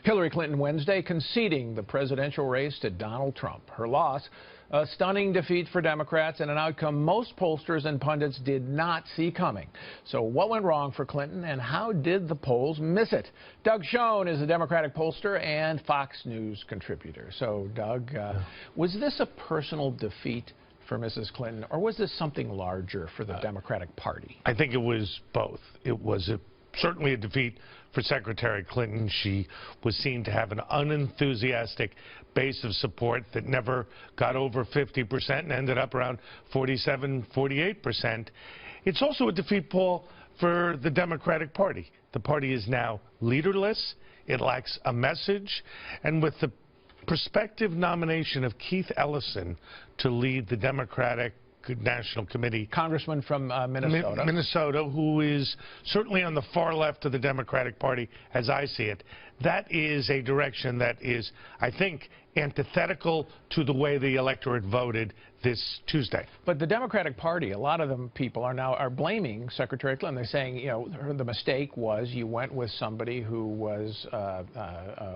Hillary Clinton Wednesday conceding the presidential race to Donald Trump. Her loss, a stunning defeat for Democrats and an outcome most pollsters and pundits did not see coming. So what went wrong for Clinton and how did the polls miss it? Doug Schoen is a Democratic pollster and Fox News contributor. So Doug, was this a personal defeat for Mrs. Clinton, or was this something larger for the Democratic Party? I think it was both. It was certainly a defeat for Secretary Clinton. She was seen to have an unenthusiastic base of support that never got over 50% and ended up around 47, 48%. It's also a defeat, Paul, for the Democratic Party. The party is now leaderless. It lacks a message. And with the prospective nomination of Keith Ellison to lead the Democratic National Committee, Congressman from Minnesota, who is certainly on the far left of the Democratic Party, as I see it. That is a direction that is, I think, antithetical to the way the electorate voted this Tuesday. But the Democratic Party, a lot of them people are blaming Secretary Clinton. They're saying, you know, the mistake was you went with somebody who was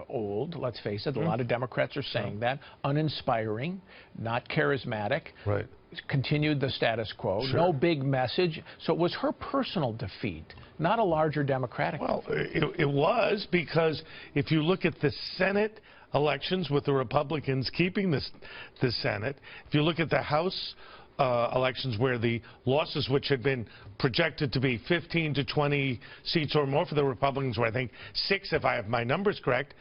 old. Let's face it, a lot of Democrats are saying that. Uninspiring, not charismatic. Right. Continued the status quo. No big message. So it was her personal defeat, not a larger Democratic defeat. Well, it was, because if you look at the Senate elections with the Republicans keeping the Senate, if you look at the House elections where the losses, which had been projected to be 15 to 20 seats or more for the Republicans, were I think 6 if I have my numbers correct,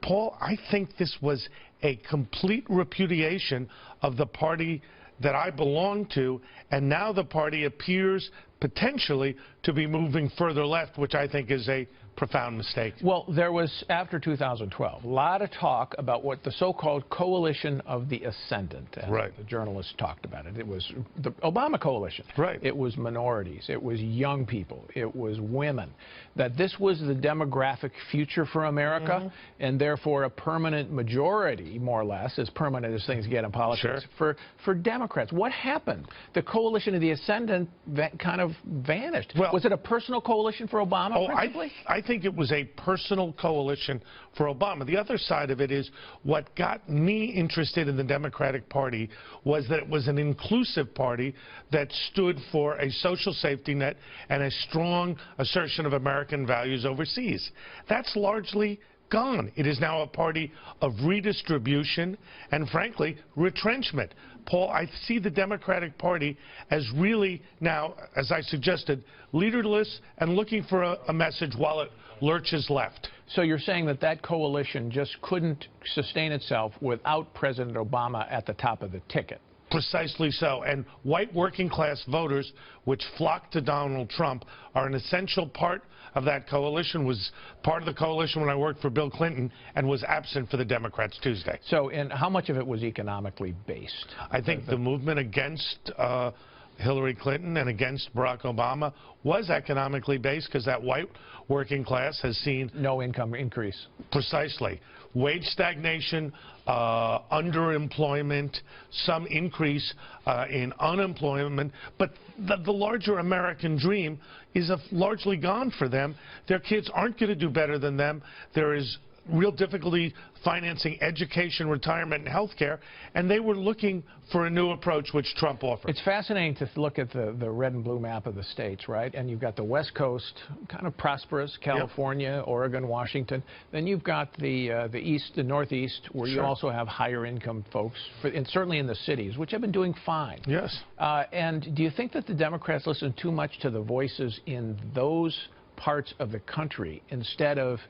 Paul, I think this was a complete repudiation of the party that I belong to, and now the party appears potentially to be moving further left, which I think is a profound mistake. Well, there was, after 2012, a lot of talk about what the so-called coalition of the ascendant, and the journalists talked about it. It was the Obama coalition. It was minorities. It was young people. It was women. That this was the demographic future for America, and therefore a permanent majority, more or less, as permanent as things get in politics, for Democrats. What happened? The coalition of the ascendant kind of vanished. Well, was it a personal coalition for Obama, principally? I think it was a personal coalition for Obama. The other side of it is what got me interested in the Democratic Party was that it was an inclusive party that stood for a social safety net and a strong assertion of American values overseas. That's largely gone. It is now a party of redistribution and, frankly, retrenchment. Paul, I see the Democratic Party as really now, as I suggested, leaderless and looking for a message while it lurches left. So you're saying that that coalition just couldn't sustain itself without President Obama at the top of the ticket? Precisely so. And white working-class voters, which flocked to Donald Trump, are an essential part of that coalition, was part of the coalition when I worked for Bill Clinton, and was absent for the Democrats Tuesday. So, and how much of it was economically based? I think the movement against Hillary Clinton and against Barack Obama was economically based, because that white working class has seen no income increase. Precisely. Wage stagnation, underemployment, some increase in unemployment, but the larger American dream is largely gone for them. Their kids aren't going to do better than them. There is real difficulty financing education, retirement, and health care, and they were looking for a new approach, which Trump offered. It's fascinating to look at the red and blue map of the states, right? And you've got the West Coast, kind of prosperous, California, Oregon, Washington. Then you've got the East, the Northeast, where you also have higher income folks, and certainly in the cities, which have been doing fine. Yes. And do you think that the Democrats listen too much to the voices in those parts of the country instead of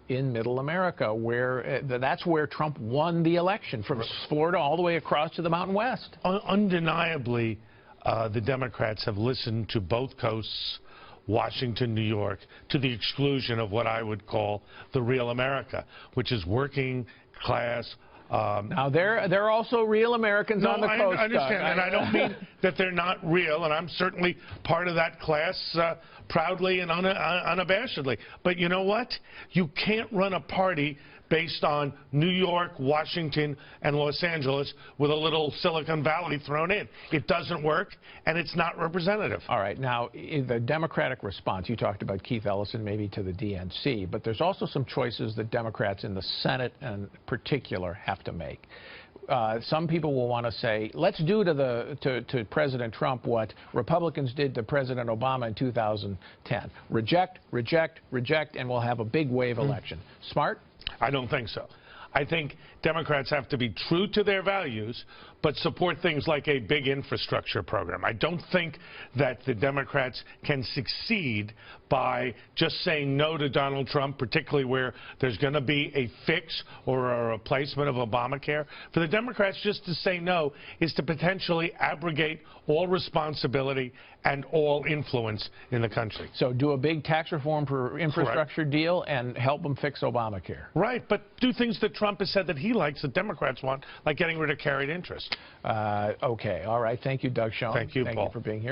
in middle America, where that's where Trump won the election, from Florida all the way across to the Mountain West? Undeniably, the Democrats have listened to both coasts, Washington, New York, to the exclusion of what I would call the real America, which is working class. Now, there are also real Americans on the coast. I understand, and I don't mean that they're not real, and I'm certainly part of that class proudly and unabashedly. But you know what? You can't run a party based on New York, Washington, and Los Angeles with a little Silicon Valley thrown in. It doesn't work, and it's not representative. All right. Now, in the Democratic response, you talked about Keith Ellison maybe to the DNC, but there's also some choices that Democrats in the Senate in particular have to make. Some people will want to say, let's do to President Trump what Republicans did to President Obama in 2010. Reject, reject, reject, and we'll have a big wave election. Smart? I don't think so. I think Democrats have to be true to their values, but support things like a big infrastructure program. I don't think that the Democrats can succeed by just saying no to Donald Trump, particularly where there's going to be a fix or a replacement of Obamacare. For the Democrats just to say no is to potentially abrogate all responsibility and all influence in the country. So do a big tax reform for infrastructure deal and help them fix Obamacare. Right, but do things that Trump has said that he likes that Democrats want, like getting rid of carried interest. Okay, all right. Thank you, Doug Schoen. Thank you, Paul. Thank you for being here.